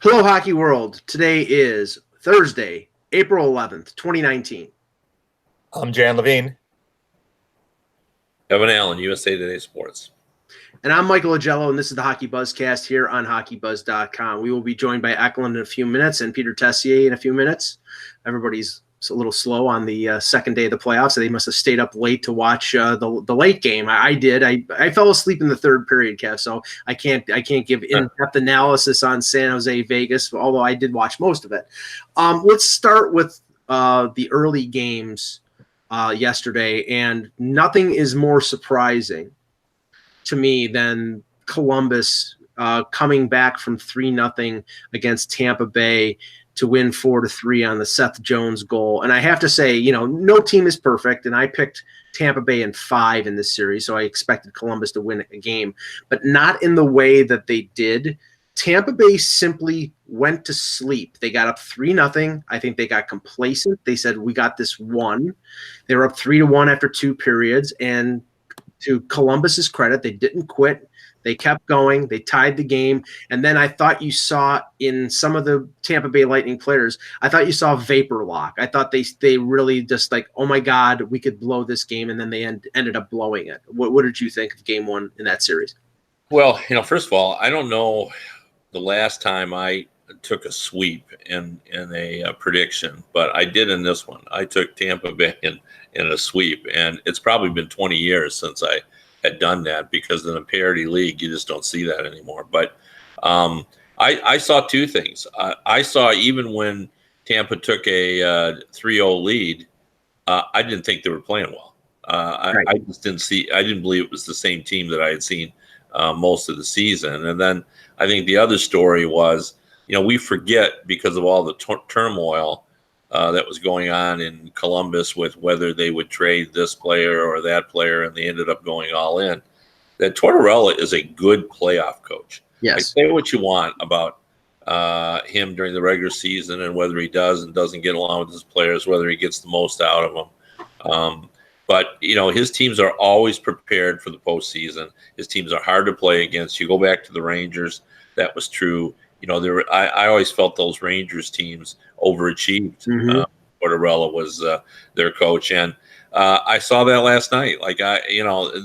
Hello, Hockey World. Today is Thursday, April 11th, 2019. I'm Jan Levine. Evan Allen, USA Today Sports. And I'm Michael Agello, and this is the HockeyBuzzcast here on HockeyBuzz.com. We will be joined by Eklund in a few minutes and Peter Tessier in a few minutes. Everybody's a little slow on the second day of the playoffs, so they must have stayed up late to watch the late game. I did. I fell asleep in the third period, Kev, so I can't give in-depth analysis on San Jose, Vegas, although I did watch most of it. Let's start with the early games yesterday, and nothing is more surprising to me than Columbus coming back from 3-0 against Tampa Bay to win 4-3 on the Seth Jones goal. And I have to say, no team is perfect, and I picked Tampa Bay in 5 in this series, so I expected Columbus to win a game, but not in the way that they did. Tampa Bay simply went to sleep. They got up 3-0. I think they got complacent. They said, we got this one. They were up 3-1 after 2 periods, and to Columbus's credit, they didn't quit. They kept going. They tied the game. And then I thought you saw in some of the Tampa Bay Lightning players, I thought you saw vapor lock. I thought they really just like, oh, my God, we could blow this game. And then they ended up blowing it. What did you think of game one in that series? Well, first of all, I don't know the last time I took a sweep in a prediction, but I did in this one. I took Tampa Bay in a sweep, and it's probably been 20 years since I had done that, because in a parity league, you just don't see that anymore. But I saw two things. I saw, even when Tampa took a 3-0 lead, I didn't think they were playing well. I just I didn't believe it was the same team that I had seen most of the season. And then I think the other story was, we forget, because of all the turmoil that was going on in Columbus with whether they would trade this player or that player, and they ended up going all in, that Tortorella is a good playoff coach. Yes. Say what you want about him during the regular season and whether he does and doesn't get along with his players, whether he gets the most out of them. But, his teams are always prepared for the postseason. His teams are hard to play against. You go back to the Rangers, that was true. I always felt those Rangers teams overachieved. Mm-hmm. Tortorella was their coach, and I saw that last night.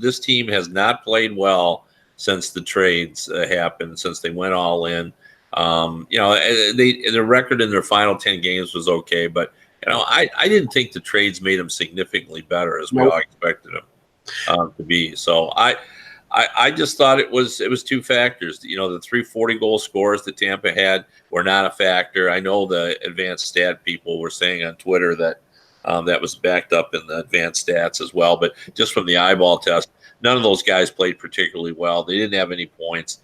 This team has not played well since the trades happened, since they went all in. Their record in their final 10 games was okay, but I didn't think the trades made them significantly better, as we all expected them to be. So I just thought it was two factors. The 340 goal scores that Tampa had were not a factor. I know the advanced stat people were saying on Twitter that that was backed up in the advanced stats as well. But just from the eyeball test, none of those guys played particularly well. They didn't have any points.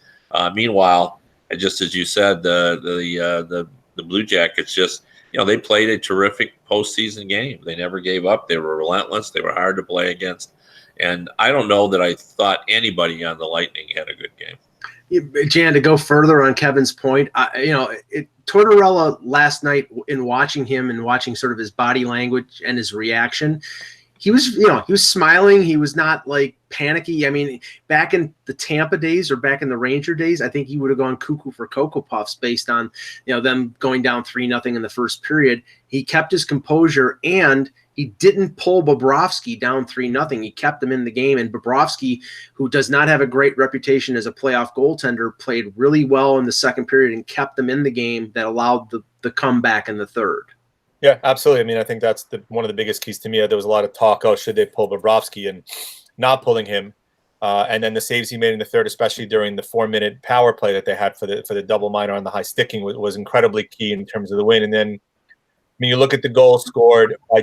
Meanwhile, just as you said, the Blue Jackets just, they played a terrific postseason game. They never gave up. They were relentless. They were hard to play against. And I don't know that I thought anybody on the Lightning had a good game. Jan, to go further on Kevin's point, Tortorella last night, in watching him and watching sort of his body language and his reaction, he was smiling. He was not like panicky. I mean, back in the Tampa days or back in the Ranger days, I think he would have gone cuckoo for Cocoa Puffs based on, them going down 3-0 in the first period. He kept his composure, and he didn't pull Bobrovsky down 3-0. He kept him in the game, and Bobrovsky, who does not have a great reputation as a playoff goaltender, played really well in the second period and kept them in the game that allowed the comeback in the third. Yeah, absolutely. I mean, I think that's one of the biggest keys to me. There was a lot of talk, should they pull Bobrovsky, and not pulling him. And then the saves he made in the third, especially during the 4-minute power play that they had for the double minor on the high sticking, was incredibly key in terms of the win. And then, you look at the goal scored by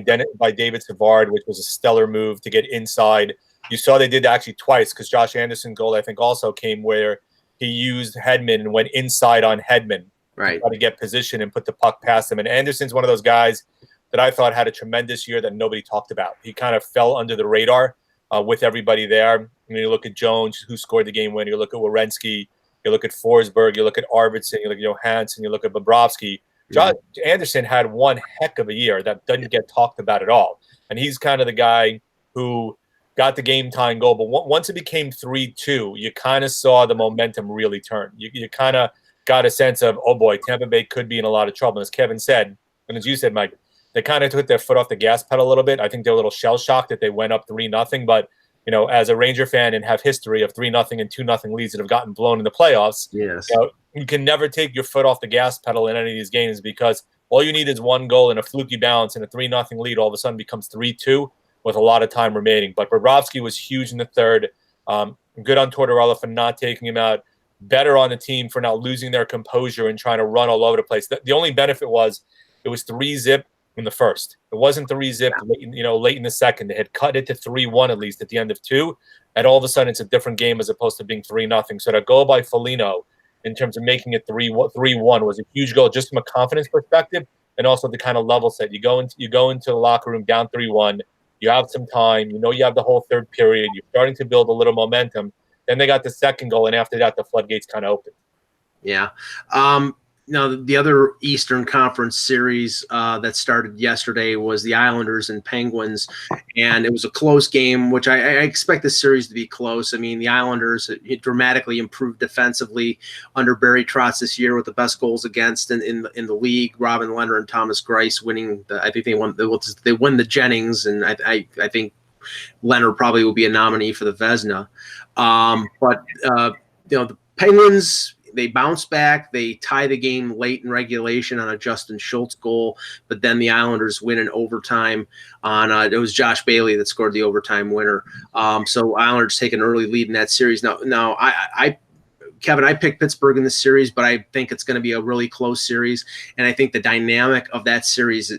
David Savard, which was a stellar move to get inside. You saw they did actually twice, because Josh Anderson's goal, I think, also came where he used Hedman and went inside on Hedman. Right. To get position and put the puck past him. And Anderson's one of those guys that I thought had a tremendous year that nobody talked about. He kind of fell under the radar with everybody there. You look at Jones, who scored the game winner. You look at Werenski. You look at Forsberg. You look at Arvidsson. You look at Johansson. You look at Bobrovsky. Josh Anderson had one heck of a year that doesn't get talked about at all. And he's kind of the guy who got the game-tying goal. But once it became 3-2, you kind of saw the momentum really turn. You kind of got a sense of, oh boy, Tampa Bay could be in a lot of trouble. And as Kevin said, and as you said, Mike, they kind of took their foot off the gas pedal a little bit. I think they're a little shell shocked that they went up 3-0. But as a Ranger fan and have history of 3-0 and 2-0 leads that have gotten blown in the playoffs, yes, you can never take your foot off the gas pedal in any of these games, because all you need is one goal and a fluky bounce, and a 3-0 lead all of a sudden becomes 3-2 with a lot of time remaining. But Bobrovsky was huge in the third. Good on Tortorella for not taking him out. Better on the team for not losing their composure and trying to run all over the place. The only benefit was it was 3-0 in the first. It wasn't 3-0 late in the second. They had cut it to 3-1 at least at the end of 2, and all of a sudden it's a different game as opposed to being 3-0. So to go by Foligno in terms of making it 3-1 was a huge goal, just from a confidence perspective, and also the kind of level set. You go into the locker room down 3-1. You have some time. You have the whole third period. You're starting to build a little momentum. Then they got the second goal, and after that, the floodgates kind of opened. Yeah. Now, the other Eastern Conference series that started yesterday was the Islanders and Penguins, and it was a close game, which I expect this series to be close. I mean, the Islanders dramatically improved defensively under Barry Trotz this year with the best goals against in the league. Robin Lehner and Thomas Greiss winning. I think they won the Jennings, and I think Lehner probably will be a nominee for the Vezina. But the Penguins, they bounce back. They tie the game late in regulation on a Justin Schultz goal, but then the Islanders win in overtime on it was Josh Bailey that scored the overtime winner. So Islanders take an early lead in that series. Now Kevin, I picked Pittsburgh in this series, but I think it's going to be a really close series, and I think the dynamic of that series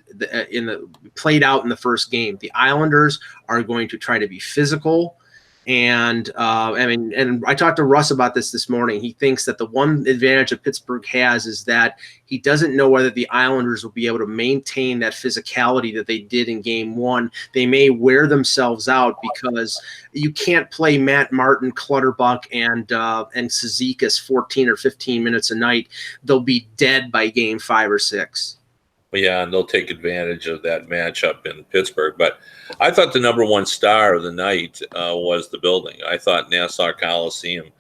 played out in the first game. The Islanders are going to try to be physical. And and I talked to Russ about this morning. He thinks that the one advantage that Pittsburgh has is that he doesn't know whether the Islanders will be able to maintain that physicality that they did in game one. They may wear themselves out because you can't play Matt Martin, Clutterbuck, and Cizikas 14 or 15 minutes a night. They'll be dead by game 5 or 6. Yeah, and they'll take advantage of that matchup in Pittsburgh. But I thought the number one star of the night was the building. I thought Nassau Coliseum.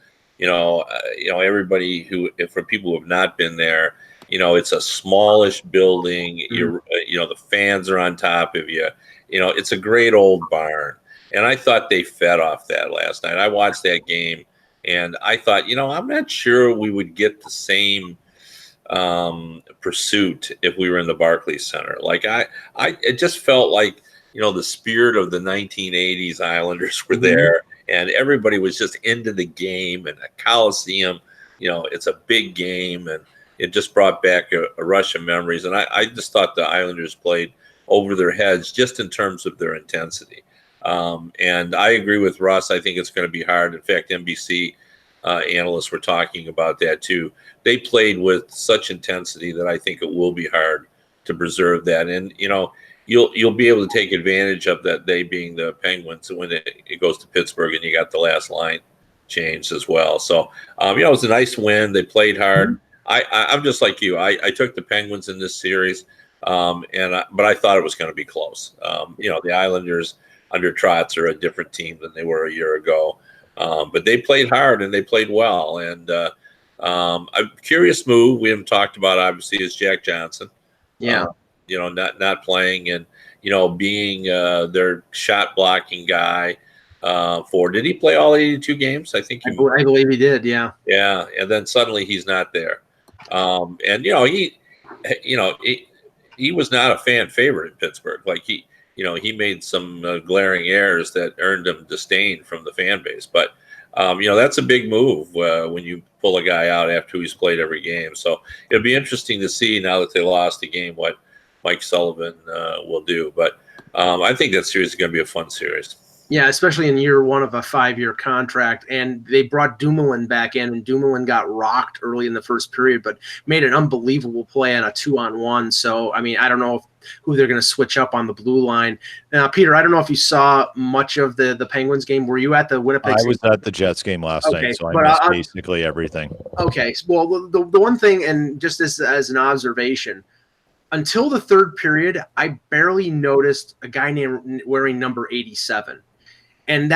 Everybody for people who have not been there, it's a smallish building. The fans are on top of you. It's a great old barn, and I thought they fed off that last night. I watched that game, and I thought, I'm not sure we would get the same pursuit if we were in the Barclays Center. Like it just felt like the spirit of the 1980s Islanders were there, and everybody was just into the game, and the Coliseum, it's a big game, and it just brought back a rush of memories. And I just thought the Islanders played over their heads just in terms of their intensity. And I agree with Russ. I think it's going to be hard. In fact, NBC analysts were talking about that too. They played with such intensity that I think it will be hard to preserve that. And you'll be able to take advantage of that, they being the Penguins, when it goes to Pittsburgh and you got the last line changed as well. So it was a nice win. They played hard. I'm just like you. I took the Penguins in this series, but I thought it was going to be close. The Islanders under Trotz are a different team than they were a year ago. But they played hard and they played well. And a curious move we haven't talked about, obviously, is Jack Johnson. Yeah. Not playing and, being their shot blocking guy did he play all 82 games? I think I believe he did. Yeah. Yeah. And then suddenly he's not there. And, he was not a fan favorite in Pittsburgh. Like he made some glaring errors that earned him disdain from the fan base. But, that's a big move when you pull a guy out after he's played every game. So it'll be interesting to see now that they lost the game what Mike Sullivan will do. But I think that series is going to be a fun series. Yeah, especially in year one of a 5-year contract. And they brought Dumoulin back in, and Dumoulin got rocked early in the first period, but made an unbelievable play on a 2-on-1. So, I don't know who they're going to switch up on the blue line. Now, Peter, I don't know if you saw much of the Penguins game. Were you at the Winnipeg? I was at the Jets game last night, so I missed basically everything. Okay. Well, the one thing, and just as an observation, until the third period, I barely noticed a guy wearing number 87. And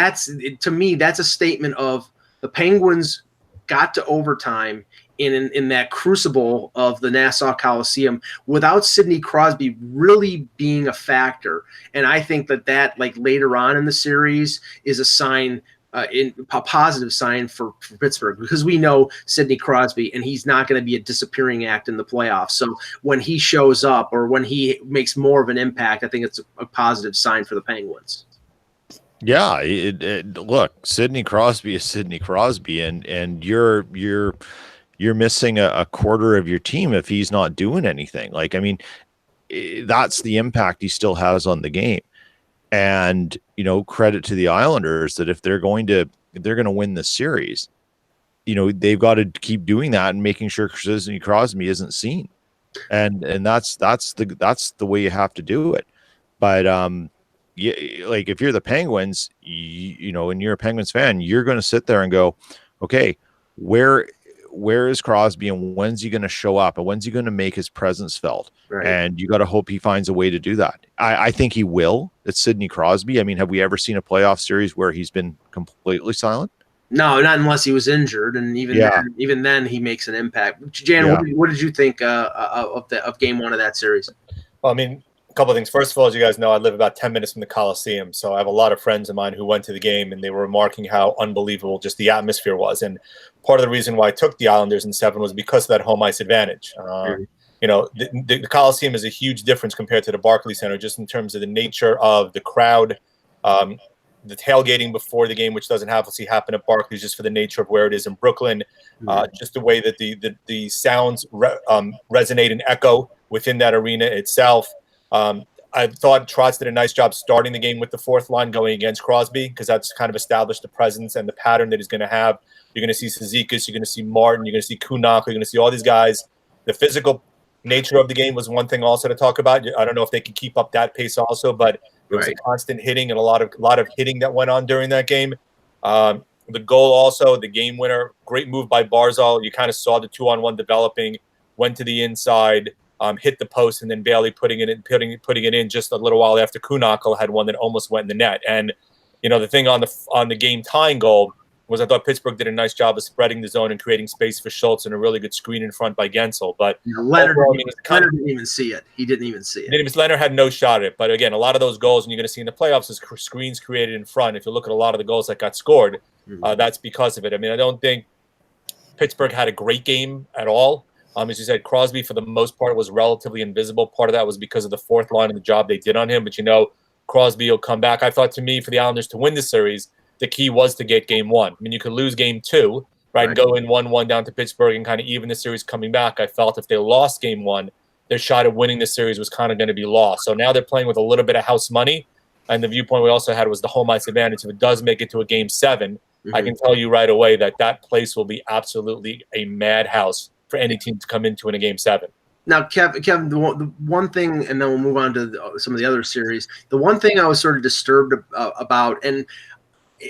to me, that's a statement of the Penguins got to overtime in that crucible of the Nassau Coliseum without Sidney Crosby really being a factor. And I think that like later on in the series is a sign, a positive sign for Pittsburgh, because we know Sidney Crosby, and he's not going to be a disappearing act in the playoffs. So when he shows up or when he makes more of an impact, I think it's a positive sign for the Penguins. Yeah, look, Sidney Crosby is Sidney Crosby, and you're missing a quarter of your team if he's not doing anything. Like, I mean, that's the impact he still has on the game. And, credit to the Islanders that if they're going to win this series, they've got to keep doing that and making sure Sidney Crosby isn't seen. And that's the way you have to do it. But yeah, like if you're the Penguins, and you're a Penguins fan, you're going to sit there and go, okay, where is Crosby, and when's he going to show up, and when's he going to make his presence felt? Right. And you got to hope he finds a way to do that. I think he will. It's Sidney Crosby. I mean, have we ever seen a playoff series where he's been completely silent? No, not unless he was injured, and even then he makes an impact. Jan, what did you think of Game 1 of that series? Well, I mean, a couple of things. First of all, as you guys know, I live about 10 minutes from the Coliseum, so I have a lot of friends of mine who went to the game, and they were remarking how unbelievable just the atmosphere was. And part of the reason why I took the Islanders in 7 was because of that home ice advantage. The Coliseum is a huge difference compared to the Barclays Center, just in terms of the nature of the crowd, the tailgating before the game, which doesn't obviously happen at Barclays, just for the nature of where it is in Brooklyn, just the way that the sounds resonate and echo within that arena itself. I thought Trotz did a nice job starting the game with the fourth line going against Crosby, because that's kind of established the presence and the pattern that he's going to have. You're going to see Cizikas, you're going to see Martin, you're going to see Kunak, you're going to see all these guys. The physical nature of the game was one thing also to talk about. I don't know if they can keep up that pace also, but there was a constant hitting and a lot of hitting that went on during that game. The goal also, the game winner, great move by Barzal. You kind of saw the 2-on-1 developing, went to the inside, hit the post, and then Bailey putting it in just a little while after Kunak had one that almost went in the net. And the thing on the game tying goal was I thought Pittsburgh did a nice job of spreading the zone and creating space for Schultz, and a really good screen in front by Gensel. But Leonard didn't even see it. He didn't even see it. Leonard had no shot at it. But again, a lot of those goals, and you're going to see in the playoffs, is screens created in front. If you look at a lot of the goals that got scored, that's because of it. I mean, I don't think Pittsburgh had a great game at all. As you said, Crosby, for the most part, was relatively invisible. Part of that was because of the fourth line and the job they did on him. But, Crosby will come back. I thought, to me, for the Islanders to win the series, the key was to get Game 1. I mean, you could lose Game 2, right, and go in 1-1 down to Pittsburgh and kind of even the series coming back. I felt if they lost Game 1, their shot at winning the series was kind of going to be lost. So now they're playing with a little bit of house money, and the viewpoint we also had was the home ice advantage. If it does make it to a Game 7, I can tell you right away that place will be absolutely a madhouse for any team to come into in a Game 7. Now, Kevin, the one thing, and then we'll move on to some of the other series. The one thing I was sort of disturbed about, and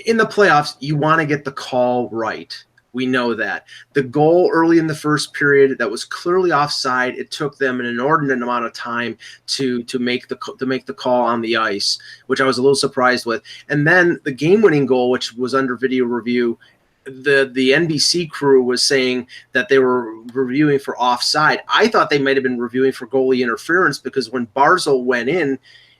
in the playoffs, you want to get the call right. We know that. The goal early in the first period that was clearly offside, it took them an inordinate amount of time to make the call on the ice, which I was a little surprised with. And then the game-winning goal, which was under video review, the NBC crew was saying that they were reviewing for offside. I thought they might have been reviewing for goalie interference, because when Barzal went in,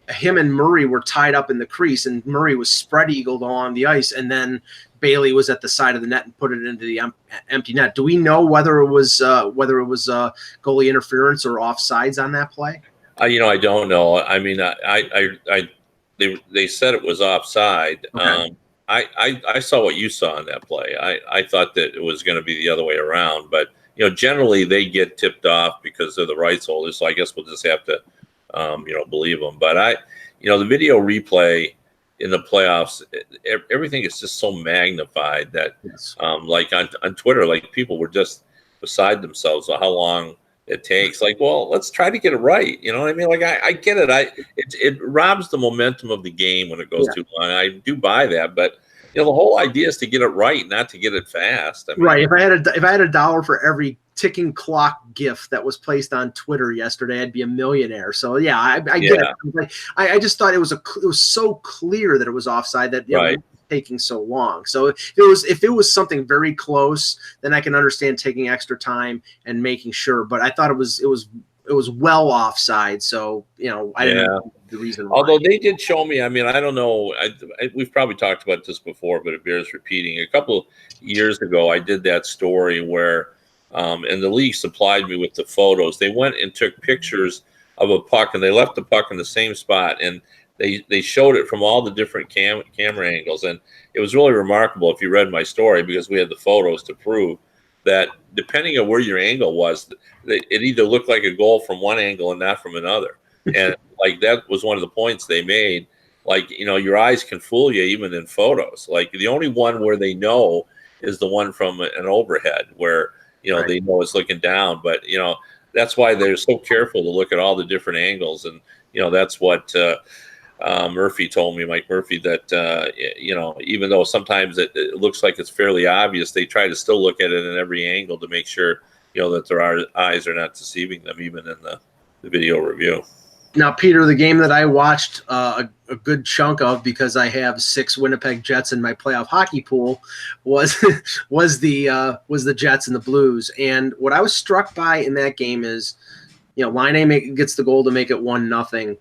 him and Murray were tied up in the crease, and Murray was spread-eagled on the ice, and then Bailey was at the side of the net and put it into the empty net. Do we know whether it was goalie interference or offsides on that play? I don't know. I mean, they said it was offside. Okay. I saw what you saw in that play. I thought that it was going to be the other way around, but generally they get tipped off because they're the rights holders. So I guess we'll just have to believe them. But the video replay in the playoffs, everything is just so magnified that, like on Twitter, like people were just beside themselves on how long it takes. Like, well, let's try to get it right. You know what I mean? Like, I get it. It robs the momentum of the game when it goes too long. I do buy that, but the whole idea is to get it right, not to get it fast. I mean, right. If I had a dollar for every ticking clock gif that was placed on Twitter yesterday, I'd be a millionaire. So I get it. I just thought it was so clear that it was offside that taking so long. So if it was something very close, then I can understand taking extra time and making sure. But I thought it was well offside. So I didn't know the reason why. Although they did show me, I mean, I don't know. We've probably talked about this before, but it bears repeating. A couple years ago, I did that story where, and the league supplied me with the photos. They went and took pictures of a puck, and they left the puck in the same spot, and they showed it from all the different camera angles, and it was really remarkable if you read my story, because we had the photos to prove that depending on where your angle was, it either looked like a goal from one angle and not from another. And like that was one of the points they made. Like, your eyes can fool you even in photos. Like the only one where they know is the one from an overhead where, Right. They know it's looking down. But, that's why they're so careful to look at all the different angles. And, that's what Murphy told me, Mike Murphy, that, even though sometimes it looks like it's fairly obvious, they try to still look at it in every angle to make sure, that their eyes are not deceiving them, even in the video review. Now, Peter, the game that I watched a good chunk of, because I have 6 Winnipeg Jets in my playoff hockey pool, was the Jets and the Blues. And what I was struck by in that game is, Laine gets the goal to make it 1-0.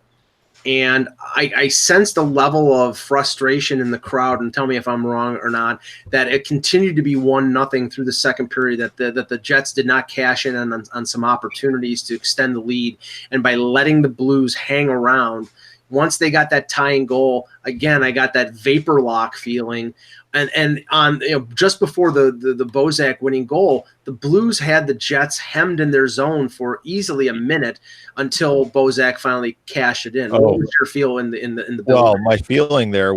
And I sensed a level of frustration in the crowd, and tell me if I'm wrong or not, that it continued to be 1-0 through the second period, that the Jets did not cash in on some opportunities to extend the lead. And by letting the Blues hang around, once they got that tying goal, again, I got that vapor lock feeling. And on just before the Bozak winning goal, the Blues had the Jets hemmed in their zone for easily a minute until Bozak finally cashed it in. What was your feel in the building? Well, my feeling there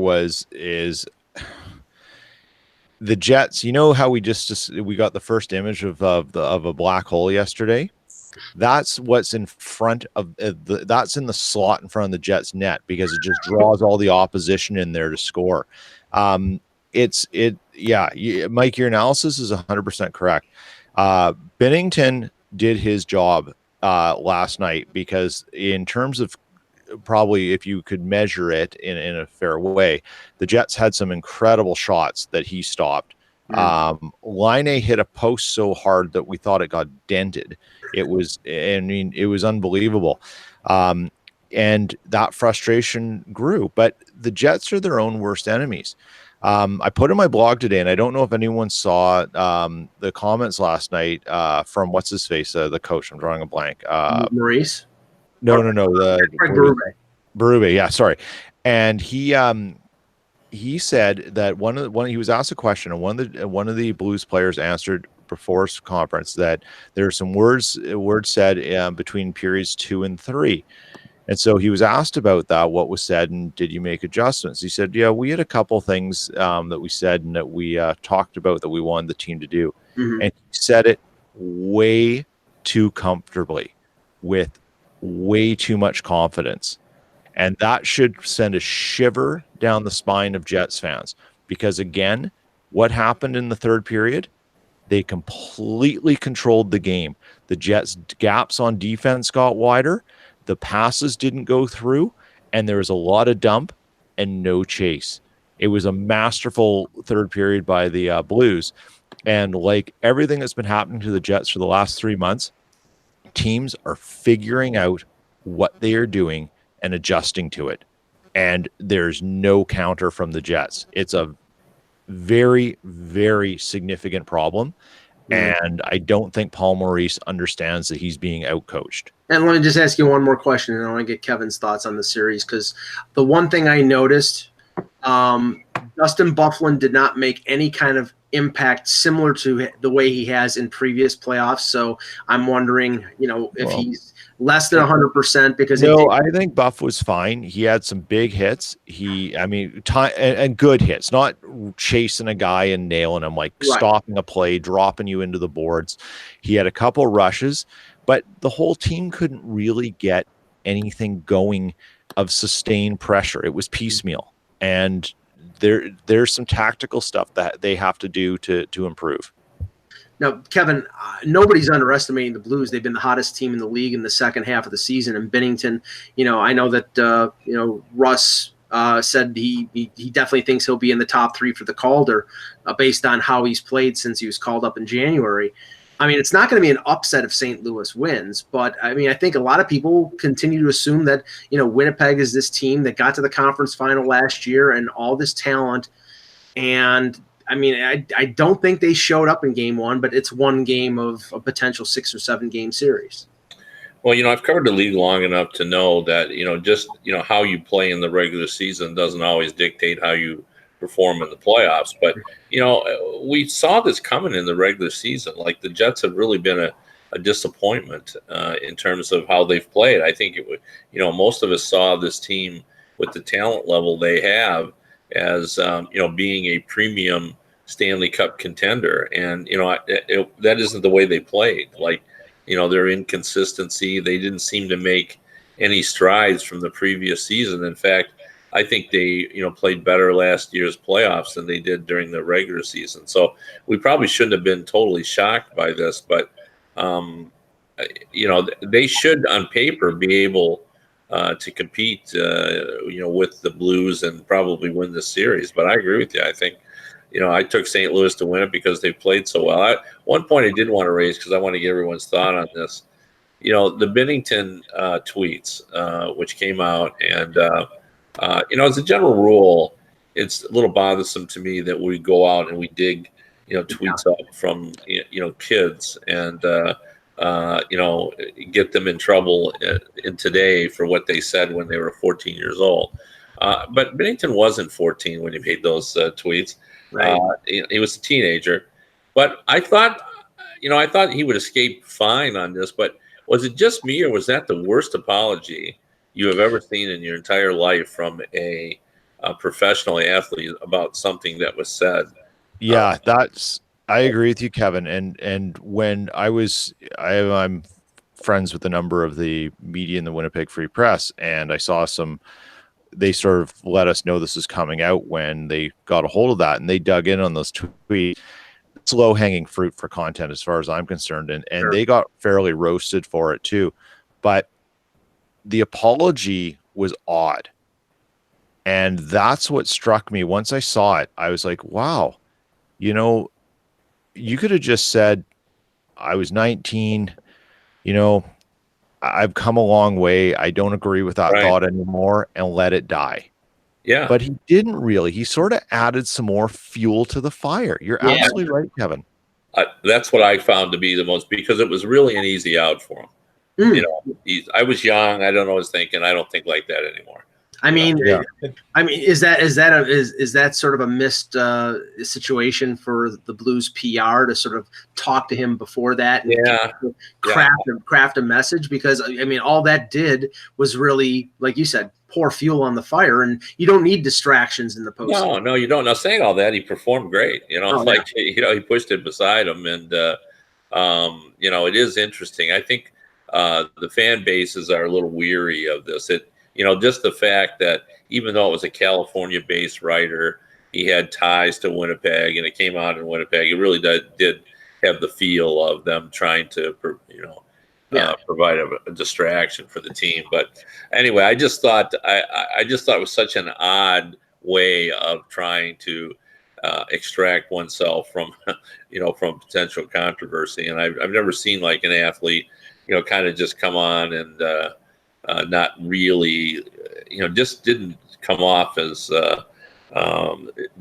is the Jets. You know how we got the first image of a black hole yesterday. That's what's in front of that's in the slot in front of the Jets net, because it just draws all the opposition in there to score. Mike, your analysis is 100% correct. Binnington did his job last night, because in terms of probably, if you could measure it in a fair way, the Jets had some incredible shots that he stopped. Laine hit a post so hard that we thought it got dented. It was unbelievable. And that frustration grew, but the Jets are their own worst enemies. I put in my blog today, and I don't know if anyone saw the comments last night from what's his face, the coach. I'm drawing a blank. Maurice? No. Berube. Yeah, sorry. And he said that he was asked a question, and one of the Blues players answered before conference that there are some words said between periods 2 and 3. And so he was asked about that, what was said, and did you make adjustments? He said, yeah, we had a couple things that we said and that we talked about that we wanted the team to do. Mm-hmm. And he said it way too comfortably, with way too much confidence. And that should send a shiver down the spine of Jets fans, because, again, what happened in the third period? They completely controlled the game. The Jets' gaps on defense got wider. The passes didn't go through, and there was a lot of dump and no chase. It was a masterful third period by the Blues. And like everything that's been happening to the Jets for the last 3 months, teams are figuring out what they are doing and adjusting to it. And there's no counter from the Jets. It's a very, very significant problem. And I don't think Paul Maurice understands that he's being outcoached. And let me just ask you one more question, and I want to get Kevin's thoughts on the series, because the one thing I noticed, Dustin Byfuglien did not make any kind of impact similar to the way he has in previous playoffs. So I'm wondering, if he's less than 100%, because I think Buff was fine. He had some big hits. Time and good hits, not chasing a guy and nailing him, like stopping a play, dropping you into the boards. He had a couple rushes, but the whole team couldn't really get anything going of sustained pressure. It was piecemeal, and there's some tactical stuff that they have to do to improve. Now, Kevin, nobody's underestimating the Blues. They've been the hottest team in the league in the second half of the season. And Binnington, I know that Russ said he definitely thinks he'll be in the top 3 for the Calder based on how he's played since he was called up in January. I mean, it's not going to be an upset if St. Louis wins, but I mean, I think a lot of people continue to assume that, Winnipeg is this team that got to the conference final last year and all this talent. And I mean, I don't think they showed up in game 1, but it's one game of a potential 6 or 7 game series. Well, I've covered the league long enough to know that, just, how you play in the regular season doesn't always dictate how you perform in the playoffs. But, we saw this coming in the regular season. Like, the Jets have really been a disappointment in terms of how they've played. I think it would, most of us saw this team with the talent level they have as, being a premium Stanley Cup contender. And, that isn't the way they played. Like, their inconsistency, they didn't seem to make any strides from the previous season. In fact, I think they, played better last year's playoffs than they did during the regular season. So we probably shouldn't have been totally shocked by this, but, they should on paper be able to compete, with the Blues and probably win this series. But I agree with you. I think, I took St. Louis to win it because they played so well. One point I did want to raise, because I want to get everyone's thought on this. The Binnington tweets, which came out, and, as a general rule, it's a little bothersome to me that we go out and we dig, tweets up from, kids and, get them in trouble in today for what they said when they were 14 years old. But Binnington wasn't 14 when he made those tweets. Right. He was a teenager, but I thought he would escape fine on this. But was it just me, or was that the worst apology you have ever seen in your entire life from a professional athlete about something that was said? Yeah, I agree with you, Kevin. And when I'm friends with a number of the media in the Winnipeg Free Press, and I saw they sort of let us know this is coming out when they got a hold of that, and they dug in on those tweets. It's low-hanging fruit for content as far as I'm concerned, and sure, they got fairly roasted for it too. But the apology was odd, and that's what struck me. Once I saw it, I was like, wow, you could have just said, I was 19, I've come a long way. I don't agree with that thought anymore, and let it die. Yeah. But he didn't really. He sort of added some more fuel to the fire. You're absolutely right, Kevin. That's what I found to be the most, because it was really an easy out for him. I was young. I don't know what I was thinking. I don't think like that anymore. I mean, is that sort of a missed situation for the Blues PR to sort of talk to him before that? And craft a message, because I mean, all that did was really, like you said, pour fuel on the fire, and you don't need distractions in the post. No, you don't. Now, saying all that, he performed great. He pushed it beside him, and it is interesting. I think the fan bases are a little weary of this. Just the fact that even though it was a California-based writer, he had ties to Winnipeg, and it came out in Winnipeg. It really did have the feel of them trying to, provide a distraction for the team. But anyway, I just thought it was such an odd way of trying to extract oneself from, from potential controversy. And I've never seen like an athlete, kind of just come on and not really, just didn't come off as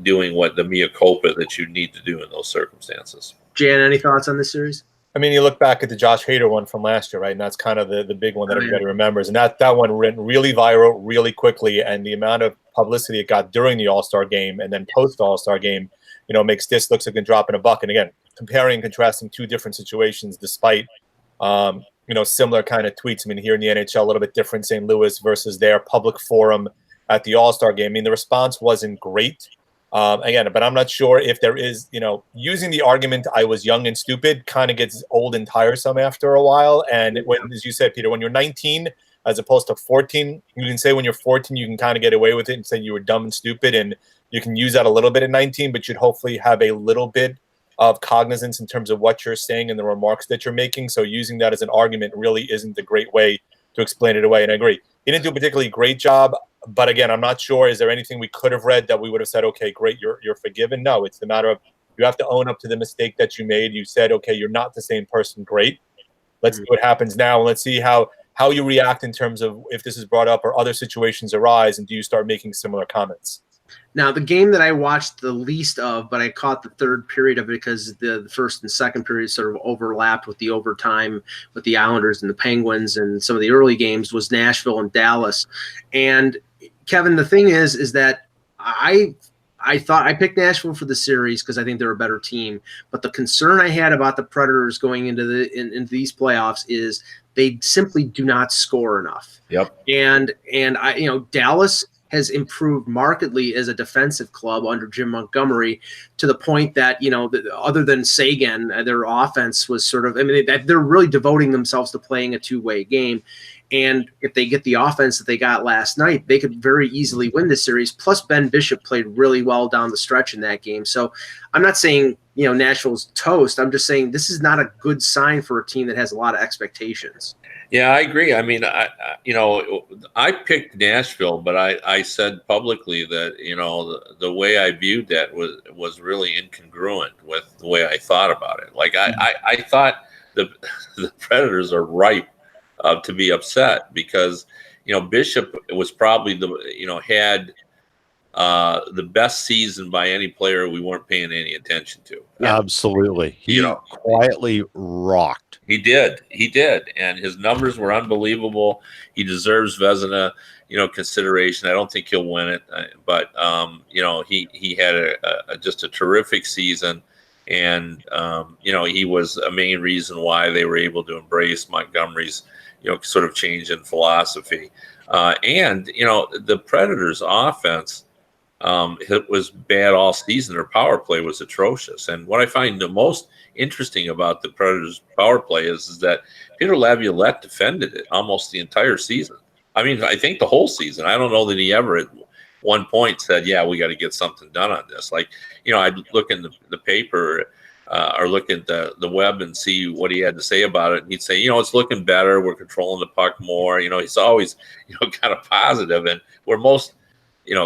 doing what the mea culpa that you need to do in those circumstances. Jan, any thoughts on this series? I mean, you look back at the Josh Hader one from last year, right? And that's kind of the big one that everybody remembers. And that one went really viral really quickly. And the amount of publicity it got during the All-Star game and then post-All-Star game, makes this looks like a drop in a bucket. Again, comparing and contrasting two different situations despite similar kind of tweets. I mean, here in the NHL, a little bit different, St. Louis versus their public forum at the All-Star game. I mean, the response wasn't great. Again, but I'm not sure if there is, using the argument I was young and stupid kind of gets old and tiresome after a while. And when, as you said, Peter, when you're 19 as opposed to 14, you can say when you're 14, you can kind of get away with it and say you were dumb and stupid. And you can use that a little bit at 19, but you'd hopefully have a little bit of cognizance in terms of what you're saying and the remarks that you're making. So using that as an argument really isn't a great way to explain it away. And I agree. He didn't do a particularly great job But again, I'm not sure. Is there anything we could have read that we would have said, okay, great, you're forgiven? No, it's the matter of you have to own up to the mistake that you made. You said, okay, you're not the same person. Great. Let's see what happens now. And let's see how you react in terms of if this is brought up or other situations arise. And do you start making similar comments? Now, the game that I watched the least of, but I caught the third period of it because the first and second period sort of overlapped with the overtime with the Islanders and the Penguins and some of the early games, was Nashville and Dallas. And Kevin, the thing is that I thought I picked Nashville for the series because I think they're a better team. But the concern I had about the Predators going into these playoffs is they simply do not score enough. Yep. And Dallas has improved markedly as a defensive club under Jim Montgomery, to the point that, other than Sagan, their offense was sort of, they're really devoting themselves to playing a two-way game. And if they get the offense that they got last night, they could very easily win this series. Plus, Ben Bishop played really well down the stretch in that game. So I'm not saying, Nashville's toast. I'm just saying this is not a good sign for a team that has a lot of expectations. Yeah, I agree. I mean, I picked Nashville, but I said publicly that, the way I viewed that was really incongruent with the way I thought about it. Like I thought the Predators are ripe to be upset because, Bishop was probably had the best season by any player we weren't paying any attention to. Absolutely. He quietly rocked. He did. And his numbers were unbelievable. He deserves Vezina, consideration. I don't think he'll win it, but he had just a terrific season. And, he was a main reason why they were able to embrace Montgomery's, sort of change in philosophy. And the Predators' offense, it was bad all season. Their power play was atrocious. And what I find the most interesting about the Predators' power play is that Peter Laviolette defended it almost the entire season. I mean, I think the whole season. I don't know that he ever at one point said, yeah, we got to get something done on this. Like, I'd look in the paper or look at the web and see what he had to say about it. And he'd say, it's looking better. We're controlling the puck more. He's always, kind of positive. And where most,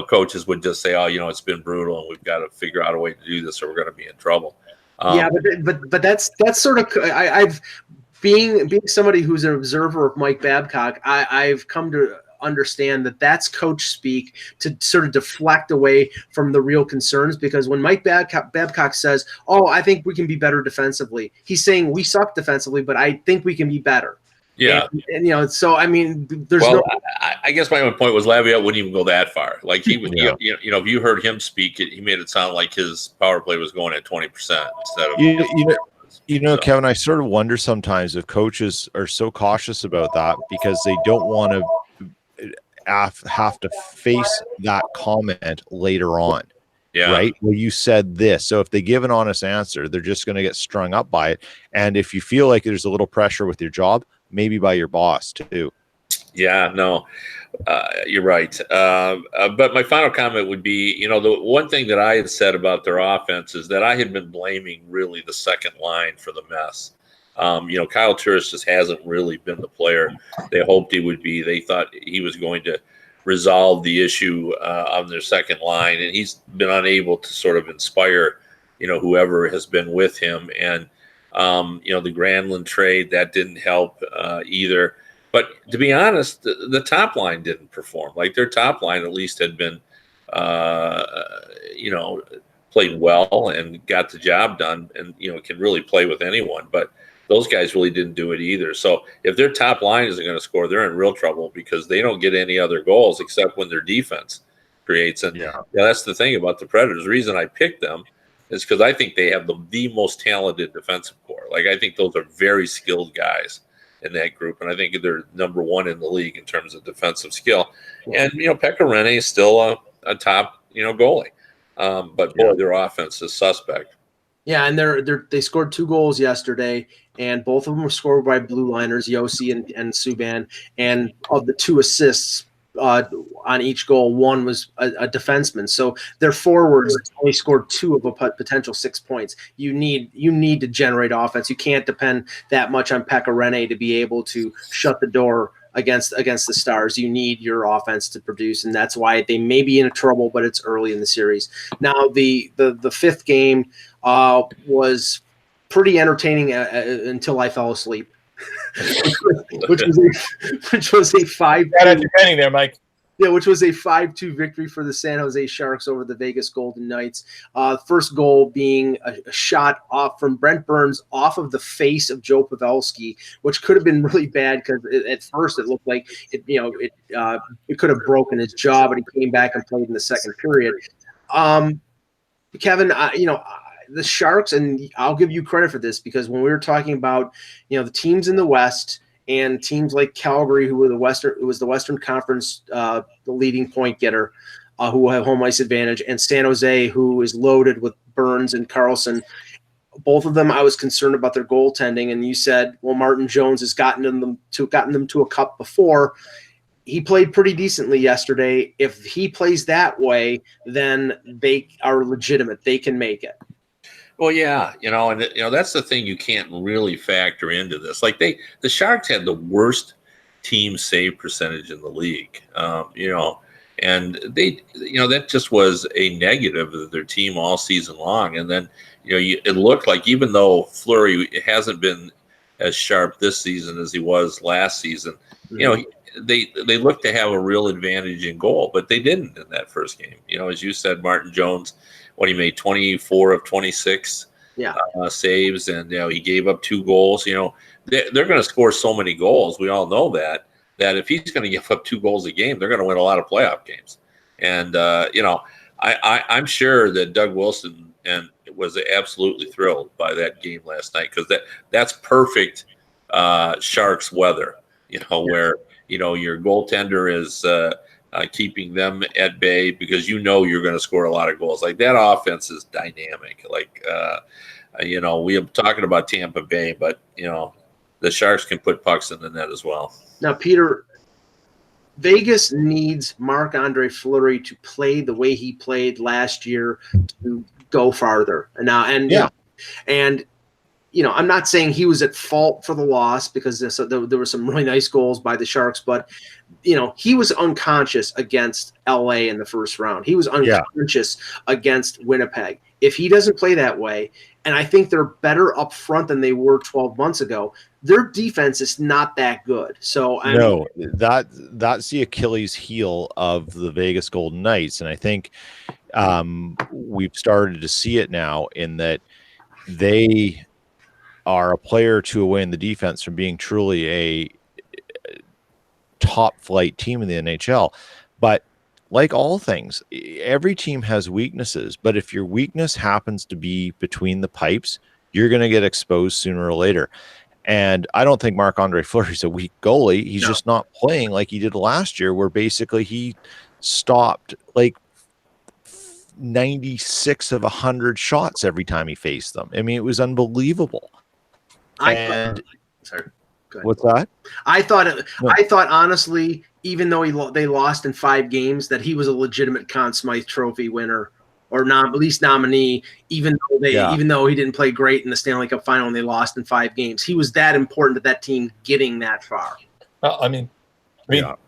coaches would just say, oh, it's been brutal and we've got to figure out a way to do this or we're going to be in trouble. But that's sort of, I've being somebody who's an observer of Mike Babcock, I've come to understand that that's coach speak to sort of deflect away from the real concerns, because when Mike Babcock says, oh, I think we can be better defensively, he's saying we suck defensively, but I think we can be better. Yeah. And so, I mean, I guess my own point was Laviolette wouldn't even go that far. Like he would, if you heard him speak, he made it sound like his power play was going at 20% instead of, Kevin, I sort of wonder sometimes if coaches are so cautious about that because they don't want to have to face that comment later on. Yeah. Right. Well, you said this. So if they give an honest answer, they're just going to get strung up by it. And if you feel like there's a little pressure with your job, maybe by your boss too. Yeah, no, you're right. But my final comment would be, the one thing that I had said about their offense is that I had been blaming really the second line for the mess. Kyle Turris just hasn't really been the player they hoped he would be. They thought he was going to resolve the issue on their second line, and he's been unable to sort of inspire, whoever has been with him. And, the Granlund trade, that didn't help either. But to be honest, the top line didn't perform. Like their top line at least had been, played well and got the job done and, can really play with anyone. But those guys really didn't do it either. So if their top line isn't going to score, they're in real trouble because they don't get any other goals except when their defense creates. And that's the thing about the Predators. The reason I picked them is because I think they have the most talented defensive core. Like I think those are very skilled guys in that group, and I think they're number one in the league in terms of defensive skill. And Pekka Rinne is still a top goalie, but boy, their offense is suspect. Yeah, and they scored 2 goals yesterday, and both of them were scored by blue liners, Yossi and Subban. And of the 2 assists on each goal, one was a defenseman. So their forwards only scored 2 of a potential 6 points. You need to generate offense. You can't depend that much on Pekka Rinne to be able to shut the door against the Stars. You need your offense to produce, and that's why they may be in trouble, but it's early in the series. Now, the fifth game was pretty entertaining until I fell asleep, which was a 5. Entertaining there, Mike. Yeah, which was a 5-2 victory for the San Jose Sharks over the Vegas Golden Knights. First goal being a shot off from Brent Burns off of the face of Joe Pavelski, which could have been really bad because at first it looked like it could have broken his jaw, but he came back and played in the second period. Kevin, the Sharks, and I'll give you credit for this because when we were talking about the teams in the West. And teams like Calgary, who was the Western Conference the leading point getter, who will have home ice advantage, and San Jose, who is loaded with Burns and Carlson. Both of them, I was concerned about their goaltending, and you said, well, Martin Jones has gotten them to a cup before. He played pretty decently yesterday. If he plays that way, then they are legitimate. They can make it. Well, yeah, and that's the thing you can't really factor into this. Like the Sharks had the worst team save percentage in the league, and they, that just was a negative of their team all season long. And then, it looked like even though Fleury hasn't been as sharp this season as he was last season, they looked to have a real advantage in goal, but they didn't in that first game. As you said, Martin Jones, he made 24 of 26 saves, and he gave up 2 goals. They're going to score so many goals. We all know that if he's going to give up 2 goals a game, they're going to win a lot of playoff games. And I'm sure that Doug Wilson was absolutely thrilled by that game last night because that's perfect Sharks weather. Where your goaltender is keeping them at bay because you're going to score a lot of goals. Like that offense is dynamic. Like we are talking about Tampa Bay, but the Sharks can put pucks in the net as well. Now, Peter, Vegas needs Marc-Andre Fleury to play the way he played last year to go farther. I'm not saying he was at fault for the loss because there were some really nice goals by the Sharks, but he was unconscious against LA in the first round. He was unconscious against Winnipeg. If he doesn't play that way, and I think they're better up front than they were 12 months ago, their defense is not that good. So that's the Achilles heel of the Vegas Golden Knights, and I think we've started to see it now in that they are a player or two away in the defense from being truly a top flight team in the NHL. But like all things, every team has weaknesses, but if your weakness happens to be between the pipes, you're going to get exposed sooner or later. And I don't think Marc-Andre Fleury's a weak goalie. He's just not playing like he did last year, where basically he stopped like 96 of 100 shots every time he faced them. I mean, it was unbelievable. Sorry. What's that? I thought honestly, even though they lost in 5 games, that he was a legitimate Conn Smythe Trophy winner or at least nominee. Even though he didn't play great in the Stanley Cup final and they lost in 5 games, he was that important to that team getting that far. To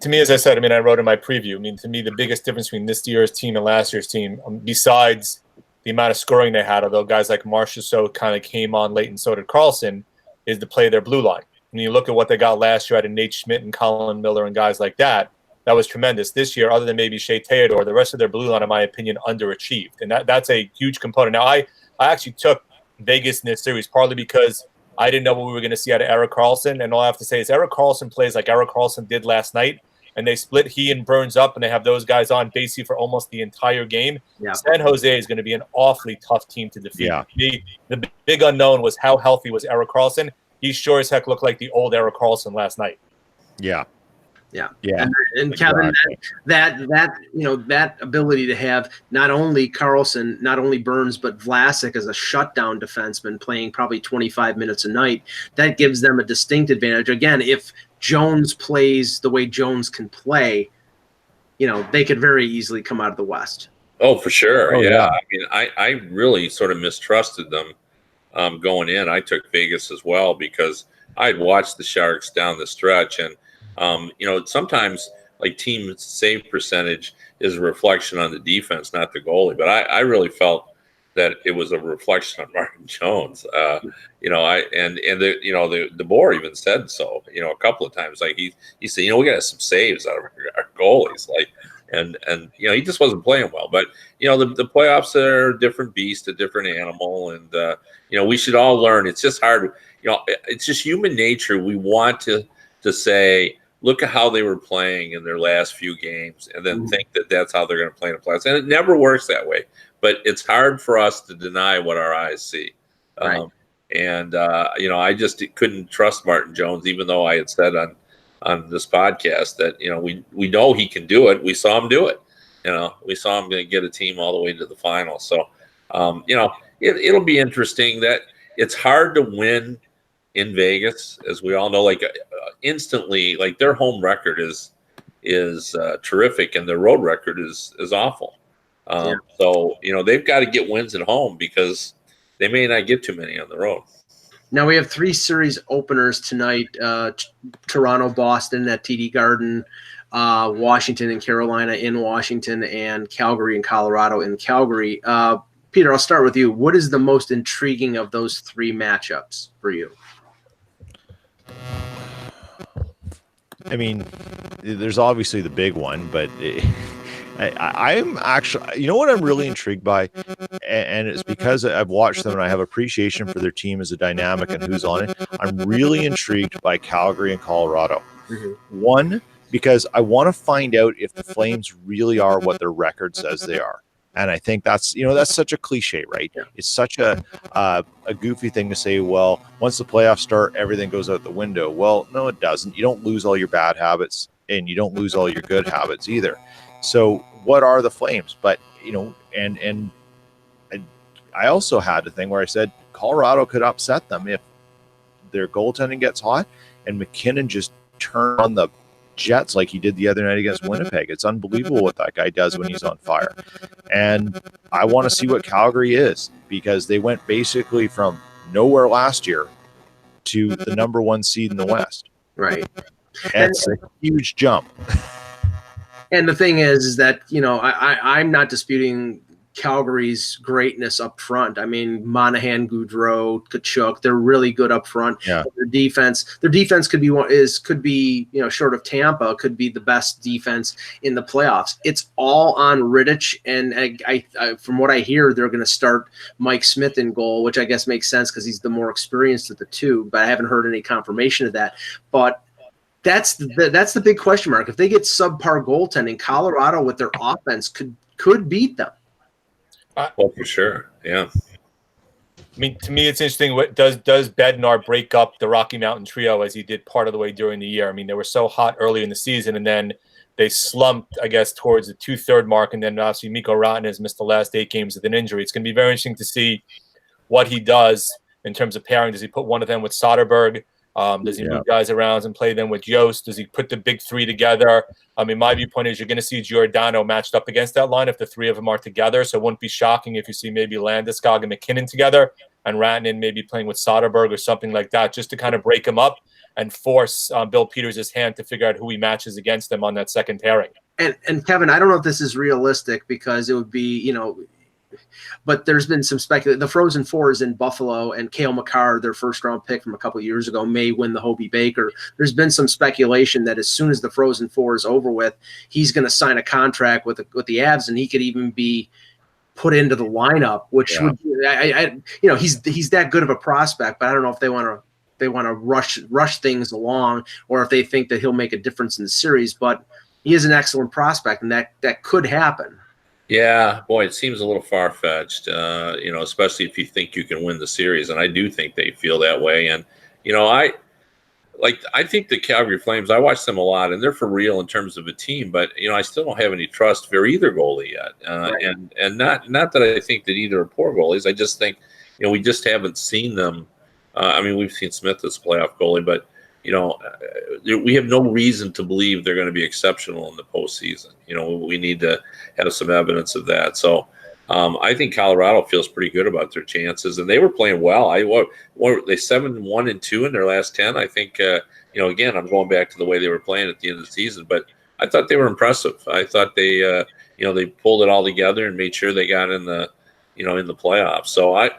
me, as I said, I wrote in my preview. To me, the biggest difference between this year's team and last year's team, besides the amount of scoring they had, although guys like Marchessault kind of came on late and so did Carlson, is to play their blue line. When you look at what they got last year out of Nate Schmidt and Colin Miller and guys like that, that was tremendous. This year, other than maybe Shea Theodore, the rest of their blue line, in my opinion, underachieved. And that's a huge component. Now, I actually took Vegas in this series partly because I didn't know what we were going to see out of Erik Karlsson. And all I have to say is Erik Karlsson plays like Erik Karlsson did last night. And they split he and Burns up, and they have those guys on basically for almost the entire game. Yeah. San Jose is going to be an awfully tough team to defeat. Yeah. The big unknown was how healthy was Erik Karlsson. He sure as heck looked like the old Erik Karlsson last night. Yeah. And Kevin, that ability to have not only Karlsson, not only Burns, but Vlasic as a shutdown defenseman playing probably 25 minutes a night, that gives them a distinct advantage. Again, if Jones plays the way Jones can play, they could very easily come out of the West. Oh, for sure. Yeah. I really sort of mistrusted them going in. I took Vegas as well because I'd watched the Sharks down the stretch, and Sometimes like team save percentage is a reflection on the defense, not the goalie. But I really felt that it was a reflection on Martin Jones. The Boer even said so, a couple of times. Like he said, we got some saves out of our goalies. Like, and he just wasn't playing well. But the playoffs are a different beast, a different animal, and we should all learn. It's just hard. It's just human nature. We want to say, look at how they were playing in their last few games, and then think that that's how they're going to play in the playoffs. And it never works that way. But it's hard for us to deny what our eyes see. Right. I just couldn't trust Martin Jones, even though I had said on this podcast that, we know he can do it. We saw him do it. We saw him going to get a team all the way to the final. So, it'll be interesting. That it's hard to win in Vegas, as we all know, like instantly, like their home record is terrific and their road record is awful. So, they've got to get wins at home because they may not get too many on the road. Now we have 3 series openers tonight: Toronto, Boston at TD Garden, Washington and Carolina in Washington, and Calgary and Colorado in Calgary. Peter, I'll start with you. What is the most intriguing of those 3 matchups for you? I mean, there's obviously the big one, but I'm actually, what I'm really intrigued by, and it's because I've watched them and I have appreciation for their team as a dynamic and who's on it. I'm really intrigued by Calgary and Colorado. Mm-hmm. One, because I want to find out if the Flames really are what their record says they are. And I think that's such a cliche, right? Yeah. It's such a goofy thing to say, well, once the playoffs start, everything goes out the window. Well, no, it doesn't. You don't lose all your bad habits and you don't lose all your good habits either. So what are the Flames? But, and I also had a thing where I said Colorado could upset them if their goaltending gets hot and McKinnon just turned on the Jets like he did the other night against Winnipeg. It's unbelievable what that guy does when he's on fire. And I want to see what Calgary is, because they went basically from nowhere last year to the number 1 seed in the West. Right. That's a huge jump. And the thing is that, I'm not disputing Calgary's greatness up front. I mean, Monahan, Gaudreau, Tkachuk, they're really good up front. Yeah. Their defense could be short of Tampa, could be the best defense in the playoffs. It's all on Rittich, and I from what I hear, they're going to start Mike Smith in goal, which I guess makes sense because he's the more experienced of the two. But I haven't heard any confirmation of that. But that's the big question mark. If they get subpar goaltending, Colorado with their offense could beat them. Well, for sure, yeah. I mean, to me, it's interesting. What does Bednar break up the Rocky Mountain trio as he did part of the way during the year? I mean, they were so hot early in the season, and then they slumped, I guess, towards the 2/3 mark, and then obviously Mikko Rantanen has missed the last 8 games with an injury. It's going to be very interesting to see what he does in terms of pairing. Does he put one of them with Soderberg? Does he move guys around and play them with Yost? Does he put the big 3 together? I mean, my viewpoint is you're going to see Giordano matched up against that line if the 3 of them are together. So it wouldn't be shocking if you see maybe Landeskog and McKinnon together and Rantanen maybe playing with Soderberg or something like that, just to kind of break him up and force Bill Peters' hand to figure out who he matches against them on that second pairing. And Kevin, I don't know if this is realistic because it would be, but there's been some speculation. The Frozen Four is in Buffalo, and Cale Makar, their first-round pick from a couple of years ago, may win the Hobey Baker. There's been some speculation that as soon as the Frozen Four is over with, he's going to sign a contract with the Avs, and he could even be put into the lineup. Which would, he's that good of a prospect, but I don't know if they want to rush things along, or if they think that he'll make a difference in the series. But he is an excellent prospect, and that could happen. Yeah, boy, it seems a little far-fetched, especially if you think you can win the series. And I do think they feel that way. And, I think the Calgary Flames, I watch them a lot, and they're for real in terms of a team. But, I still don't have any trust for either goalie yet. Right. And not that I think that either are poor goalies. I just think, we just haven't seen them. We've seen Smith as a playoff goalie, but, we have no reason to believe they're going to be exceptional in the postseason. We need to have some evidence of that. So, I think Colorado feels pretty good about their chances, and they were playing well. What were they 7-1-2 in their last 10? I think again, I'm going back to the way they were playing at the end of the season, but I thought they were impressive. I thought they they pulled it all together and made sure they got in the in the playoffs. So I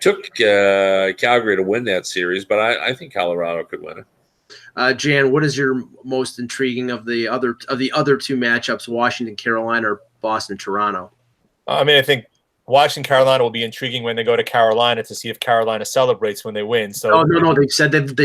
took Calgary to win that series, but I think Colorado could win it. Jan, what is your most intriguing of the other two matchups, Washington, Carolina, or Boston, Toronto? I mean, I think Washington, Carolina will be intriguing when they go to Carolina to see if Carolina celebrates when they win. So no, they